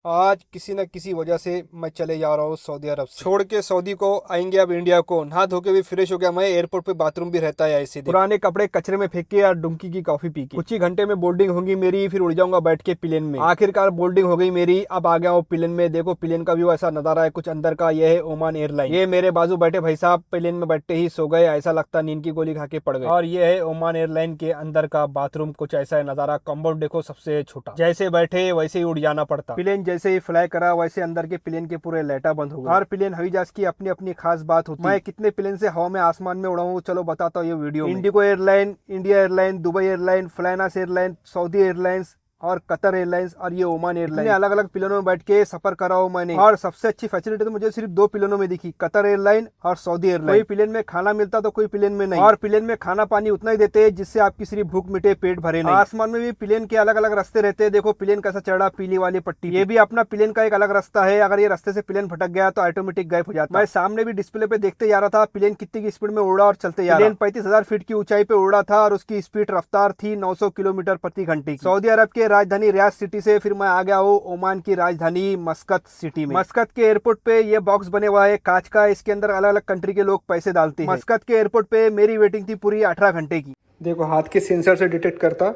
आज किसी न किसी वजह से मैं चले जा रहा हूँ सऊदी अरब से। छोड़ के सऊदी को आएंगे अब इंडिया को। नहा धो के भी फ्रेश हो गया मैं। एयरपोर्ट पे बाथरूम भी रहता है ऐसे। पुराने कपड़े कचरे में फेंक के और डुमकी की कॉफी पी के कुछ ही घंटे में बोर्डिंग होगी मेरी, फिर उड़ जाऊंगा बैठ के प्लेन में। आखिरकार बोर्डिंग हो गई मेरी। अब आ गया हूँ प्लेन में। देखो प्लेन का व्यू ऐसा नजारा है कुछ अंदर का। ये है ओमान एयरलाइन। ये मेरे बाजू बैठे भाई साहब प्लेन में बैठते ही सो गए, ऐसा लगता नींद की गोली खा के पड़ गए। और ये है ओमान एयरलाइन के अंदर का बाथरूम। कुछ ऐसा है नजारा। कंपाउंड देखो सबसे छोटा, जैसे बैठे वैसे ही उड़ जाना पड़ता। प्लेन जैसे ही फ्लाई करा वैसे अंदर के प्लेन के पूरे लाइटा बंद हो गए। हर प्लेन हवाई जहाज की अपनी अपनी खास बात होती है। मैं कितने प्लेन से हवा में आसमान में उड़ा हूँ चलो बताता हूँ ये वीडियो में। IndiGo airline, India airline, Dubai airline, flynas airline, Saudi airlines और कतर एयरलाइंस और ये ओमान एयरलाइन। अलग अलग प्लेनों में बैठ के सफर करा हूँ मैंने। और सबसे अच्छी फैसिलिटी तो मुझे सिर्फ दो प्लेनों में दिखी, कतर एयरलाइन और सऊदी एयरलाइन। कोई प्लेन में खाना मिलता तो कोई प्लेन में नहीं। और प्लेन में खाना पानी उतना ही देते हैं जिससे आपकी सिर्फ भूख मिटे पेट भरे नहीं। आसमान में भी प्लेन के अलग अलग रास्ते रहते हैं। देखो प्लेन कैसा चढ़ा पीली वाली पट्टी। ये भी अपना प्लेन का एक अलग रास्ता है। अगर ये रास्ते से प्लेन भटक गया तो ऑटोमेटिक गायब हो जाता है। मैं सामने भी डिस्प्ले पे देखते जा रहा था प्लेन कितनी की स्पीड में उड़ा और चलते जा रहा। प्लेन 35,000 फीट की ऊंचाई पे उड़ा था और उसकी स्पीड रफ्तार थी 900 किलोमीटर प्रति घंटे। सऊदी अरब के राजधानी रियाद सिटी से फिर मैं आ गया हूँ ओमान की राजधानी मस्कत सिटी में। मस्कत के एयरपोर्ट पे ये बॉक्स बने हुआ है कांच का। इसके अंदर अलग अलग कंट्री के लोग पैसे डालते हैं। मस्कत के एयरपोर्ट पे मेरी वेटिंग थी पूरी 18 घंटे की। देखो हाथ के सेंसर से डिटेक्ट करता।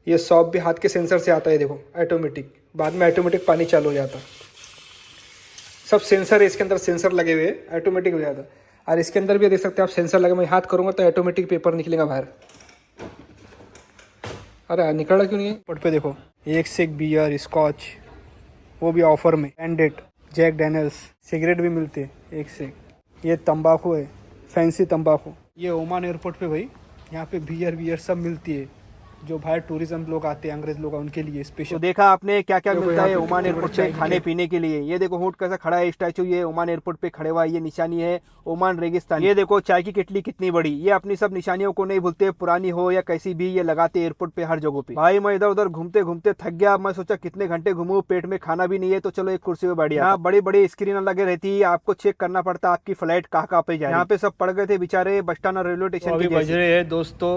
ये सॉप भी हाथ के सेंसर से आता है। देखो ऑटोमेटिक, बाद में ऑटोमेटिक पानी चालू हो जाता। सब सेंसर है इसके अंदर, सेंसर लगे हुए ऑटोमेटिक हो जाता। और इसके अंदर भी देख सकते हैं आप सेंसर लगे। मैं हाथ करूंगा तो ऑटोमेटिक पेपर निकलेगा बाहर। अरे निकला क्यों नहीं है? पट पे देखो एक से एक बियर, स्कॉच, वो भी ऑफर में, कैंडेट, जैक डैनियल्स, सिगरेट भी मिलते हैं एक से एक। ये तंबाकू है, फैंसी तंबाकू। ये ओमान एयरपोर्ट पे भाई यहाँ पे बियर सब मिलती है। जो बाहर टूरिज्म लोग आते हैं अंग्रेज लोग उनके लिए स्पेशल। तो देखा आपने क्या क्या मिलता है ओमान एयरपोर्ट पे खाने पीने के लिए। ये देखो ऊँट कैसा खड़ा है स्टैचू। ये ओमान एयरपोर्ट पे खड़े हुआ है। ये निशानी है ओमान रेगिस्तान। ये देखो चाय की केटली कितनी बड़ी। ये अपनी सब निशानियों को नहीं भूलते, पुरानी हो या कैसी भी, ये लगाते एयरपोर्ट पे हर जगह पे। भाई मैं इधर उधर घूमते घूमते थक गया। मैं सोचा कितने घंटे घूमूं, पेट में खाना भी नहीं है तो चलो एक कुर्सी पे बैठ गया। यहाँ बड़ी बड़ी स्क्रीन लगे रहती है। आपको चेक करना पड़ता आपकी फ्लाइट कहाँ पे जाए। यहाँ पे सब पड़ गए थे बेचारे बस स्टैंड और रेलवे स्टेशन के। बज रहे हैं दोस्तों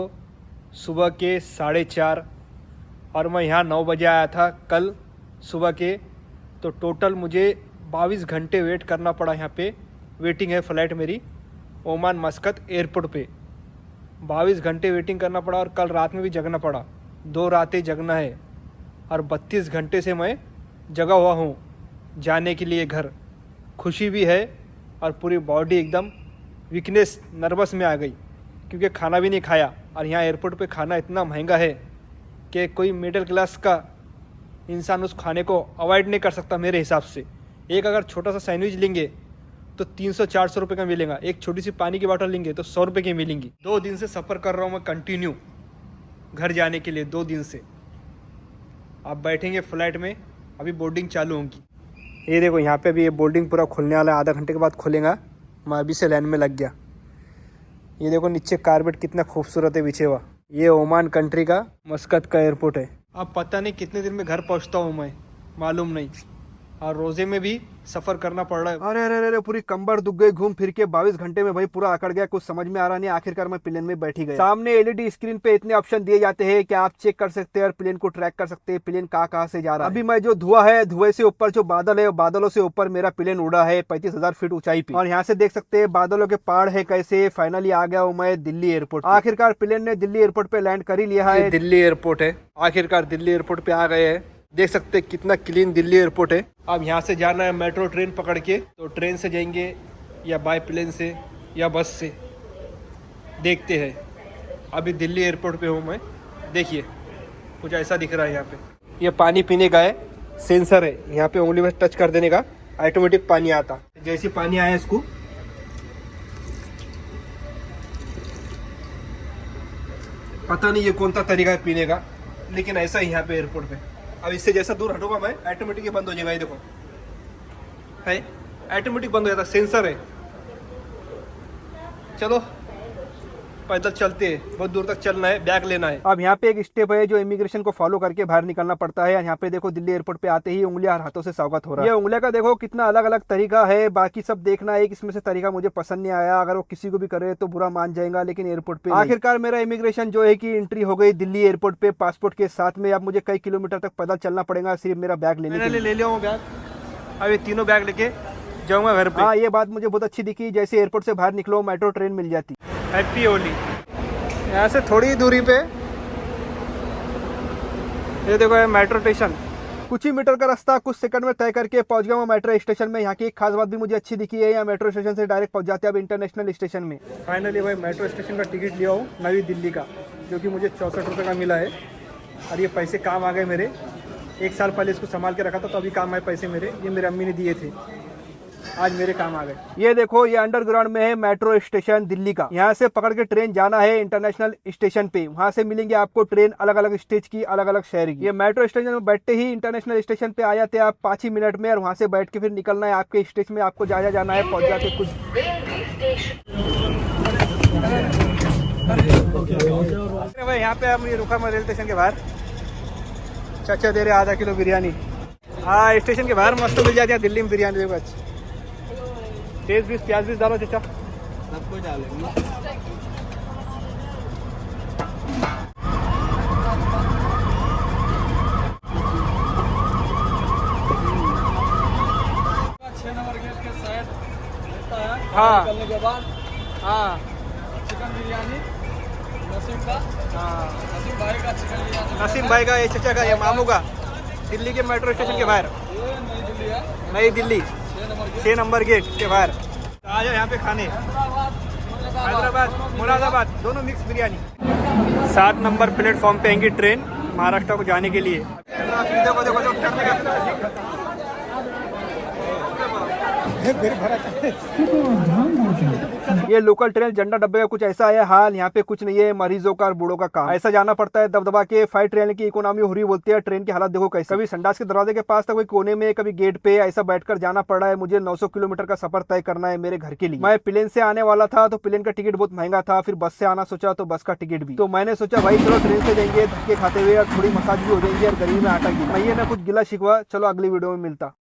सुबह के 4:30 और मैं यहाँ 9 बजे आया था कल सुबह के। तो टोटल मुझे 22 घंटे वेट करना पड़ा यहाँ पे। वेटिंग है फ़्लाइट मेरी ओमान मस्कत एयरपोर्ट पे। 22 घंटे वेटिंग करना पड़ा और कल रात में भी जगना पड़ा। 2 रातें जगना है और 32 घंटे से मैं जगा हुआ हूँ जाने के लिए घर। खुशी भी है और पूरी बॉडी एकदम वीकनेस, नर्वस में आ गई क्योंकि खाना भी नहीं खाया। और यहाँ एयरपोर्ट पे खाना इतना महंगा है कि कोई मिडिल क्लास का इंसान उस खाने को अवॉइड नहीं कर सकता मेरे हिसाब से। एक अगर छोटा सा सैंडविच लेंगे तो 300-400 रुपये का मिलेगा। एक छोटी सी पानी की बोतल लेंगे तो 100 रुपये की मिलेंगी। 2 दिन से सफ़र कर रहा हूँ मैं कंटिन्यू घर जाने के लिए। 2 दिन से आप बैठेंगे फ़्लाइट में, अभी बोर्डिंग चालू होगी। ये देखो यहाँ पे भी ये बोर्डिंग पूरा खुलने वाला है। आधा घंटे के बाद खुलेगा। मैं अभी से लाइन में लग गया। ये देखो नीचे कारपेट कितना खूबसूरत है बिछे हुआ। ये ओमान कंट्री का मस्कत का एयरपोर्ट है। अब पता नहीं कितने दिन में घर पहुंचता हूँ मैं, मालूम नहीं। और रोजे में भी सफर करना पड़ रहा है। अरे अरे अरे पूरी कंबर दुख गई घूम फिर के। 22 घंटे में भाई पूरा अकड़ गया, कुछ समझ में आ रहा नहीं। आखिरकार मैं प्लेन में बैठी गया। सामने एलईडी स्क्रीन पे इतने ऑप्शन दिए जाते हैं कि आप चेक कर सकते हैं और प्लेन को ट्रैक कर सकते हैं प्लेन कहाँ से जा रहा है। अभी मैं जो धुआं है, धुएं से ऊपर जो बादल है, बादलों से ऊपर मेरा प्लेन उड़ा है 35,000 फीट ऊंचाई पे। और यहाँ से देख सकते हैं बादलों के पहाड़ है कैसे। फाइनली आ गया हूँ मैं दिल्ली एयरपोर्ट। आखिरकार प्लेन ने दिल्ली एयरपोर्ट पे लैंड कर ही लिया है। दिल्ली एयरपोर्ट है। आखिरकार दिल्ली एयरपोर्ट पे आ गए हैं। देख सकते हैं कितना क्लीन दिल्ली एयरपोर्ट है। अब यहाँ से जाना है मेट्रो ट्रेन पकड़ के, तो ट्रेन से जाएंगे या बाय प्लेन से या बस से, देखते हैं। अभी दिल्ली एयरपोर्ट पे हूँ मैं। देखिए कुछ ऐसा दिख रहा है यहाँ पे। ये पानी पीने का है, सेंसर है यहाँ पे, उंगली में टच कर देने का ऑटोमेटिक पानी आता। जैसे पानी आया इसको पता नहीं ये कौन सा तरीका है पीने का, लेकिन ऐसा ही यहाँ पे एयरपोर्ट पे। अब इससे जैसा दूर हटूंगा मैं ऑटोमेटिक ये बंद हो जाएगा। ये देखो है ऑटोमेटिक बंद हो जाता, सेंसर है। चलो पैदल चलते हैं, बहुत दूर तक चलना है, बैग लेना है। अब यहाँ पे एक स्टेप है जो इमिग्रेशन को फॉलो करके बाहर निकलना पड़ता है। यहाँ पे देखो दिल्ली एयरपोर्ट पे आते ही उंगलियां हाथों से स्वागत हो रहा है। ये उंगलियां का देखो कितना अलग अलग तरीका है, बाकी सब देखना है। इसमें से तरीका मुझे पसंद नहीं आया, अगर वो किसी को भी करे तो बुरा मान जाएगा, लेकिन एयरपोर्ट पे आखिरकार मेरा इमिग्रेशन जो है कि एंट्री हो गई दिल्ली एयरपोर्ट पे पासपोर्ट के साथ में। अब मुझे कई किलोमीटर तक पैदल चलना पड़ेगा सिर्फ मेरा बैग लेने के लिए। ले लिया हूँ बैग, अब ये तीनों बैग लेके जाऊंगा घर पे। हाँ, ये बात मुझे बहुत अच्छी दिखी, जैसे एयरपोर्ट से बाहर निकलो मेट्रो ट्रेन मिल जाती। हैप्पी होली। यहाँ से थोड़ी दूरी पे ये देखो है मेट्रो स्टेशन। कुछ ही मीटर का रास्ता कुछ सेकंड में तय करके पहुंच गया मैं मेट्रो स्टेशन में। यहाँ की एक खास बात भी मुझे अच्छी दिखी है, यहाँ मेट्रो स्टेशन से डायरेक्ट पहुंच जाते हैं अब इंटरनेशनल स्टेशन में। फाइनली भाई मेट्रो स्टेशन का टिकट लिया हूँ नई दिल्ली का, जो कि मुझे 64 रुपये का मिला है। और ये पैसे काम आ गए मेरे, 1 साल पहले इसको संभाल के रखा था तो अभी काम आए पैसे मेरे, ये मेरी अम्मी ने दिए थे, आज मेरे काम आ गए। ये देखो ये अंडरग्राउंड में है मेट्रो स्टेशन दिल्ली का। यहाँ से पकड़ के ट्रेन जाना है इंटरनेशनल स्टेशन पे, वहाँ से मिलेंगे आपको ट्रेन अलग अलग स्टेज की, अलग अलग शहर की। ये मेट्रो स्टेशन में बैठते ही इंटरनेशनल स्टेशन पे आ जाते हैं आप 5 ही मिनट में, और वहाँ से बैठ के फिर निकलना है आपके स्टेज में, आपको जहाँ जाना है पहुँच जाके कुछ। भाई यहाँ पे हम ये रुका मैं रेल स्टेशन के बाहर, चाचा दे रहे आधा किलो बिरयानी। हाँ, स्टेशन के बाहर मस्त मिल जाती है दिल्ली में बिरयानी। देखो अच्छा तेज बीस प्याज बीस डालो चाचा, सब कुछ डालेंगे। हाँ, निकलने के बाद हाँ चिकन बिरयानी नसीम का, हाँ नसीम भाई का चिकन बिरयानी, नसीम भाई का, ये चाचा का, ये मामू का, दिल्ली के मेट्रो स्टेशन के बाहर। ये नई दिल्ली है, नई दिल्ली 6 नंबर गेट के बाहर। आ जाओ यहाँ पे खाने, हैदराबाद मुरादाबाद दोनों मिक्स बिरयानी। 7 नंबर प्लेटफॉर्म पे आएंगी ट्रेन महाराष्ट्र को जाने के लिए। देखो देखो देखो ये लोकल ट्रेन झंडा डब्बे का कुछ ऐसा है हाल। यहाँ पे कुछ नहीं है, मरीजों का और बूढ़ों का काम, ऐसा जाना पड़ता है दबदबा के। 5 ट्रेन की इकोनॉमी हो रही बोलते हैं। ट्रेन की हालत देखो कैसे, कभी संडास के दरवाजे के पास, कभी कोने में, कभी गेट पे, ऐसा बैठकर जाना पड़ रहा है। मुझे 900 किलोमीटर का सफर तय करना है मेरे घर के लिए। मैं प्लेन से आने वाला था तो प्लेन का टिकट बहुत महंगा था, फिर बस से आना सोचा तो बस का टिकट भी। तो मैंने सोचा भाई चलो ट्रेन से जाएंगे, धक्के खाते हुए, और थोड़ी मसाज भी हो जाएंगी और गरीब में आटा भी। मैं ये ना कुछ गिला शिकवा, चलो अगली वीडियो में मिलता।